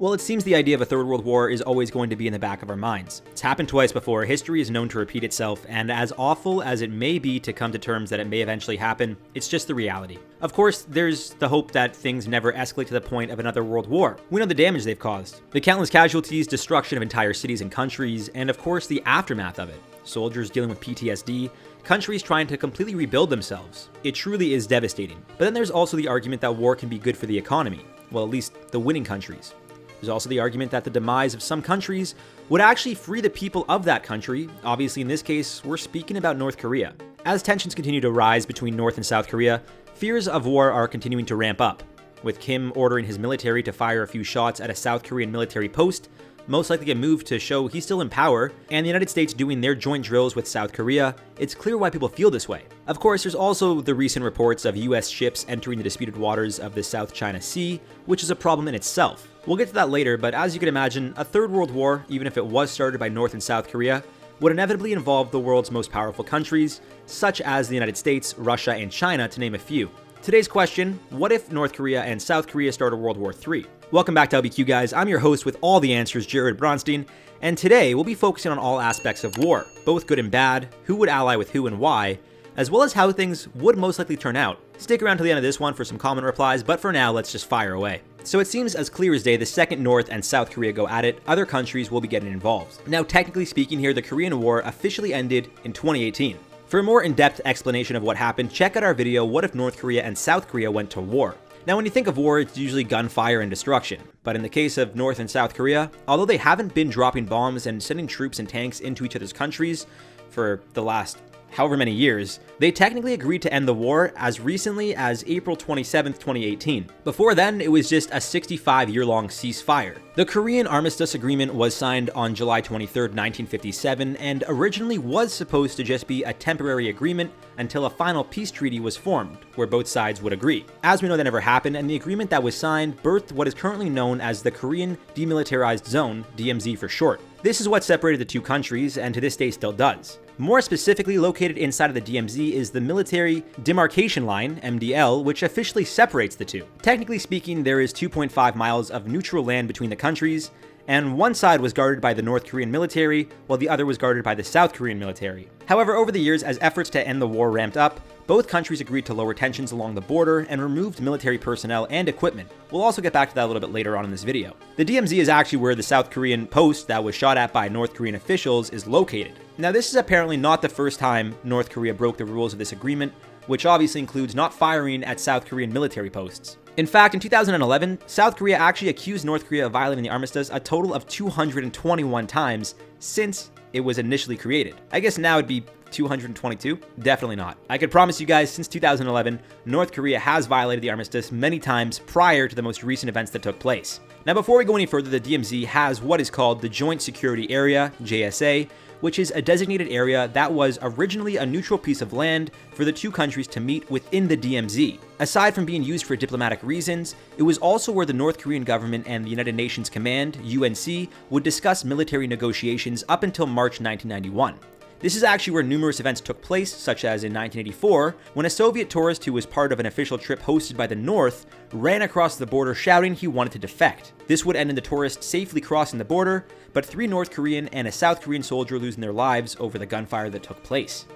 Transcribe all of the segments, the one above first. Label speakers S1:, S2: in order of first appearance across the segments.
S1: Well, it seems the idea of a third world war is always going to be in the back of our minds. It's happened twice before, history is known to repeat itself, and as awful as it may be to come to terms that it may eventually happen, it's just the reality. Of course, there's the hope that things never escalate to the point of another world war. We know the damage they've caused, the countless casualties, destruction of entire cities and countries, and of course the aftermath of it. Soldiers dealing with PTSD, countries trying to completely rebuild themselves. It truly is devastating. But then there's also the argument that war can be good for the economy, well, at least the winning countries. There's also the argument that the demise of some countries would actually free the people of that country. Obviously, in this case, we're speaking about North Korea. As tensions continue to rise between North and South Korea, fears of war are continuing to ramp up, with Kim ordering his military to fire a few shots at a South Korean military post, most likely a move to show he's still in power, and the United States doing their joint drills with South Korea. It's clear why people feel this way. Of course, there's also the recent reports of US ships entering the disputed waters of the South China Sea, which is a problem in itself. We'll get to that later, but as you can imagine, a third world war, even if it was started by North and South Korea, would inevitably involve the world's most powerful countries, such as the United States, Russia, and China, to name a few. Today's question, what if North Korea and South Korea start a World War III? Welcome back to LBQ, guys. I'm your host with all the answers, Jared Bronstein, and today we'll be focusing on all aspects of war, both good and bad, who would ally with who and why, as well as how things would most likely turn out. Stick around to the end of this one for some comment replies, but for now, let's just fire away. So it seems as clear as day, the second North and South Korea go at it, other countries will be getting involved. Now, technically speaking here, the Korean War officially ended in 2018. For a more in-depth explanation of what happened, check out our video, What If North Korea and South Korea Went to War? Now, when you think of war, it's usually gunfire and destruction. But in the case of North and South Korea, although they haven't been dropping bombs and sending troops and tanks into each other's countries for the last however many years, they technically agreed to end the war as recently as April 27, 2018. Before then, it was just a 65-year-long ceasefire. The Korean Armistice Agreement was signed on July 23, 1957, and originally was supposed to just be a temporary agreement until a final peace treaty was formed, where both sides would agree. As we know, that never happened, and the agreement that was signed birthed what is currently known as the Korean Demilitarized Zone, DMZ for short. This is what separated the two countries, and to this day still does. More specifically, located inside of the DMZ is the Military Demarcation Line, MDL, which officially separates the two. Technically speaking, there is 2.5 miles of neutral land between the countries, and one side was guarded by the North Korean military, while the other was guarded by the South Korean military. However, over the years, as efforts to end the war ramped up, both countries agreed to lower tensions along the border and removed military personnel and equipment. We'll also get back to that a little bit later on in this video. The DMZ is actually where the South Korean post that was shot at by North Korean officials is located. Now, this is apparently not the first time North Korea broke the rules of this agreement, which obviously includes not firing at South Korean military posts. In fact, in 2011, South Korea actually accused North Korea of violating the armistice a total of 221 times since it was initially created. I guess now it'd be 222? Definitely not. I could promise you guys, since 2011, North Korea has violated the armistice many times prior to the most recent events that took place. Now, before we go any further, the DMZ has what is called the Joint Security Area, JSA, which is a designated area that was originally a neutral piece of land for the two countries to meet within the DMZ. Aside from being used for diplomatic reasons, it was also where the North Korean government and the United Nations Command, UNC, would discuss military negotiations up until March 1991. This is actually where numerous events took place, such as in 1984, when a Soviet tourist who was part of an official trip hosted by the North ran across the border shouting he wanted to defect. This would end in the tourist safely crossing the border, but 3 North Korean and a South Korean soldier losing their lives over the gunfire that took place.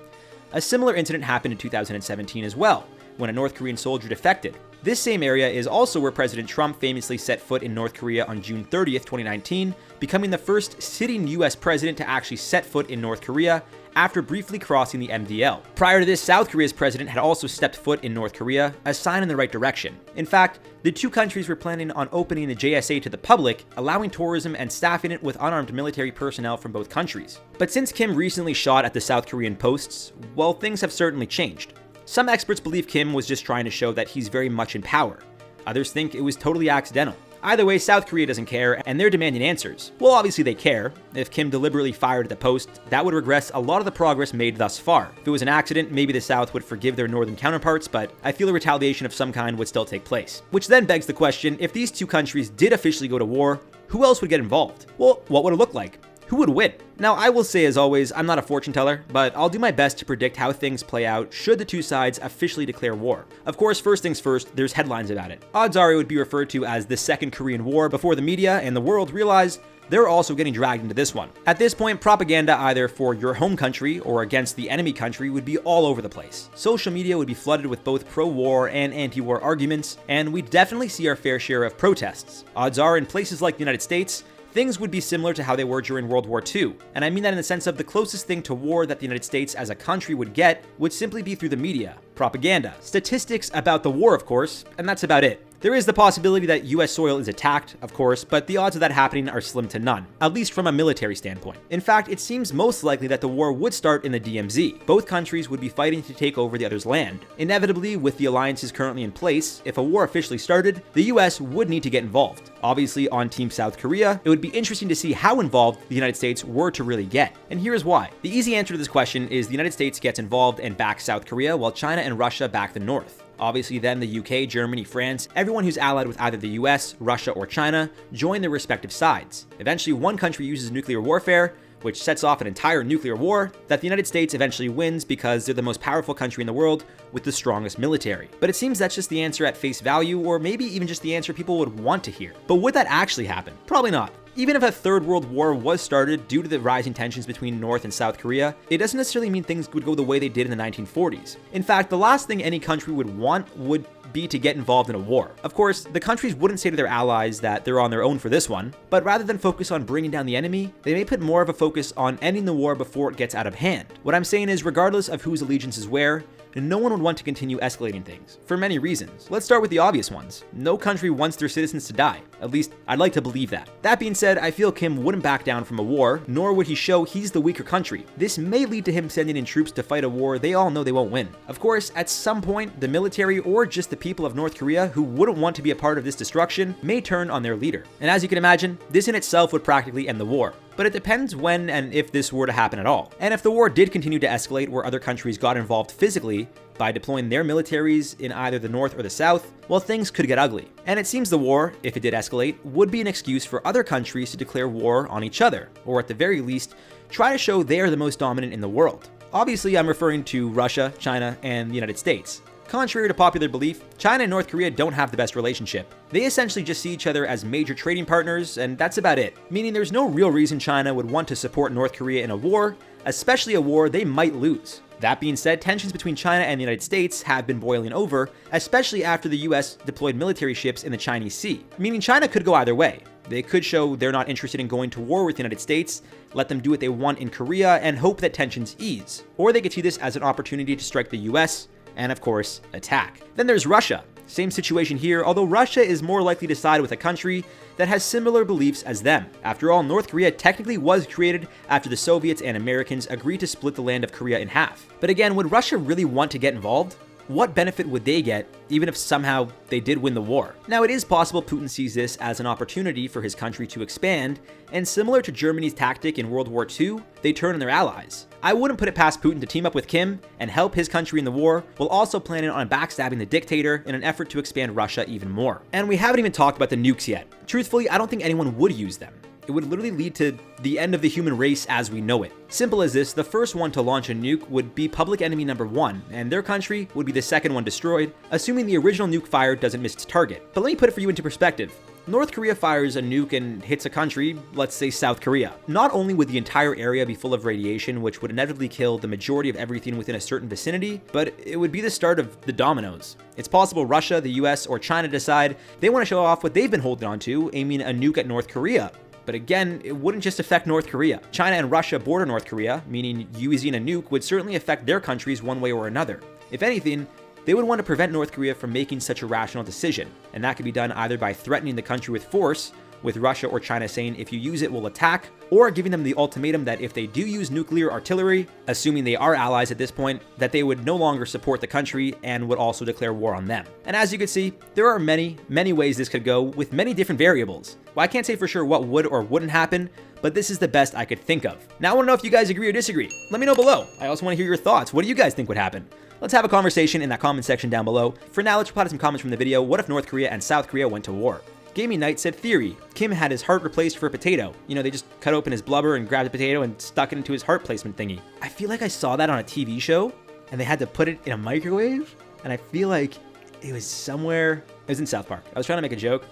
S1: A similar incident happened in 2017 as well, when a North Korean soldier defected. This same area is also where President Trump famously set foot in North Korea on June 30th, 2019, becoming the first sitting US president to actually set foot in North Korea after briefly crossing the MDL. Prior to this, South Korea's president had also stepped foot in North Korea, a sign in the right direction. In fact, the two countries were planning on opening the JSA to the public, allowing tourism and staffing it with unarmed military personnel from both countries. But since Kim recently shot at the South Korean posts, well, things have certainly changed. Some experts believe Kim was just trying to show that he's very much in power. Others think it was totally accidental. Either way, South Korea doesn't care, and they're demanding answers. Well, obviously they care. If Kim deliberately fired at the post, that would regress a lot of the progress made thus far. If it was an accident, maybe the South would forgive their northern counterparts, but I feel a retaliation of some kind would still take place. Which then begs the question, if these two countries did officially go to war, who else would get involved? Well, what would it look like? Who would win? Now, I will say as always, I'm not a fortune teller, but I'll do my best to predict how things play out should the two sides officially declare war. Of course, first things first, there's headlines about it. Odds are it would be referred to as the Second Korean War before the media and the world realized they're also getting dragged into this one. At this point, propaganda either for your home country or against the enemy country would be all over the place. Social media would be flooded with both pro-war and anti-war arguments, and we'd definitely see our fair share of protests. Odds are in places like the United States, things would be similar to how they were during World War II. And I mean that in the sense of the closest thing to war that the United States as a country would get would simply be through the media, propaganda, statistics about the war, of course, and that's about it. There is the possibility that US soil is attacked, of course, but the odds of that happening are slim to none, at least from a military standpoint. In fact, it seems most likely that the war would start in the DMZ. Both countries would be fighting to take over the other's land. Inevitably, with the alliances currently in place, if a war officially started, the US would need to get involved. Obviously, on Team South Korea, it would be interesting to see how involved the United States were to really get. And here's why. The easy answer to this question is the United States gets involved and backs South Korea, while China and Russia back the North. Obviously, then the UK, Germany, France, everyone who's allied with either the US, Russia, or China join their respective sides. Eventually, one country uses nuclear warfare, which sets off an entire nuclear war that the United States eventually wins because they're the most powerful country in the world with the strongest military. But it seems that's just the answer at face value, or maybe even just the answer people would want to hear. But would that actually happen? Probably not. Even if a third world war was started due to the rising tensions between North and South Korea, it doesn't necessarily mean things would go the way they did in the 1940s. In fact, the last thing any country would want would be to get involved in a war. Of course, the countries wouldn't say to their allies that they're on their own for this one, but rather than focus on bringing down the enemy, they may put more of a focus on ending the war before it gets out of hand. What I'm saying is, regardless of whose allegiance is where, no one would want to continue escalating things, for many reasons. Let's start with the obvious ones. No country wants their citizens to die. At least, I'd like to believe that. That being said, I feel Kim wouldn't back down from a war, nor would he show he's the weaker country. This may lead to him sending in troops to fight a war they all know they won't win. Of course, at some point, the military or just the people of North Korea who wouldn't want to be a part of this destruction may turn on their leader. And as you can imagine, this in itself would practically end the war. But it depends when and if this were to happen at all. And if the war did continue to escalate where other countries got involved physically by deploying their militaries in either the North or the South, well, things could get ugly. And it seems the war, if it did escalate, would be an excuse for other countries to declare war on each other, or at the very least, try to show they are the most dominant in the world. Obviously, I'm referring to Russia, China, and the United States. Contrary to popular belief, China and North Korea don't have the best relationship. They essentially just see each other as major trading partners, and that's about it. Meaning there's no real reason China would want to support North Korea in a war, especially a war they might lose. That being said, tensions between China and the United States have been boiling over, especially after the US deployed military ships in the Chinese Sea. Meaning China could go either way. They could show they're not interested in going to war with the United States, let them do what they want in Korea, and hope that tensions ease. Or they could see this as an opportunity to strike the US, and of course, attack. Then there's Russia. Same situation here, although Russia is more likely to side with a country that has similar beliefs as them. After all, North Korea technically was created after the Soviets and Americans agreed to split the land of Korea in half. But again, would Russia really want to get involved? What benefit would they get, even if somehow they did win the war? Now, it is possible Putin sees this as an opportunity for his country to expand, and similar to Germany's tactic in World War II, they turn on their allies. I wouldn't put it past Putin to team up with Kim and help his country in the war, while also planning on backstabbing the dictator in an effort to expand Russia even more. And we haven't even talked about the nukes yet. Truthfully, I don't think anyone would use them. It would literally lead to the end of the human race as we know it. Simple as this, the first one to launch a nuke would be public enemy number 1, and their country would be the second one destroyed, assuming the original nuke fire doesn't miss its target. But let me put it for you into perspective. North Korea fires a nuke and hits a country, let's say South Korea. Not only would the entire area be full of radiation, which would inevitably kill the majority of everything within a certain vicinity, but it would be the start of the dominoes. It's possible Russia, the US, or China decide they want to show off what they've been holding on to, aiming a nuke at North Korea. But again, it wouldn't just affect North Korea. China and Russia border North Korea, meaning using a nuke would certainly affect their countries one way or another. If anything, they would want to prevent North Korea from making such a rational decision, and that could be done either by threatening the country with force, with Russia or China saying if you use it, we'll attack, or giving them the ultimatum that if they do use nuclear artillery, assuming they are allies at this point, that they would no longer support the country and would also declare war on them. And as you can see, there are many ways this could go with many different variables. Well, I can't say for sure what would or wouldn't happen, but this is the best I could think of. Now I want to know if you guys agree or disagree. Let me know below. I also want to hear your thoughts. What do you guys think would happen? Let's have a conversation in that comment section down below. For now, let's reply to some comments from the video. What if North Korea and South Korea went to war? Gaming Knight said theory. Kim had his heart replaced for a potato. You know, they just cut open his blubber and grabbed a potato and stuck it into his heart placement thingy. I feel like I saw that on a TV show and they had to put it in a microwave. And I feel like it was somewhere. It was in South Park. I was trying to make a joke.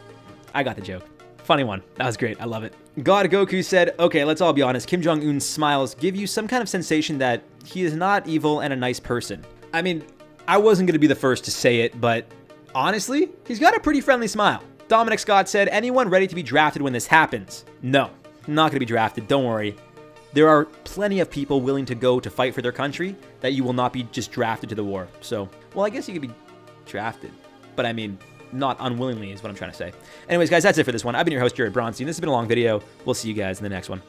S1: I got the joke. Funny one. That was great. I love it. God Goku said, okay, let's all be honest. Kim Jong-un's smiles give you some kind of sensation that he is not evil and a nice person. I mean, I wasn't going to be the first to say it, but honestly, he's got a pretty friendly smile. Dominic Scott said, anyone ready to be drafted when this happens? No, not going to be drafted. Don't worry. There are plenty of people willing to go to fight for their country that you will not be just drafted to the war. So, well, I guess you could be drafted, but I mean, not unwillingly is what I'm trying to say. Anyways, guys, that's it for this one. I've been your host, Jared Bronstein. This has been a long video. We'll see you guys in the next one.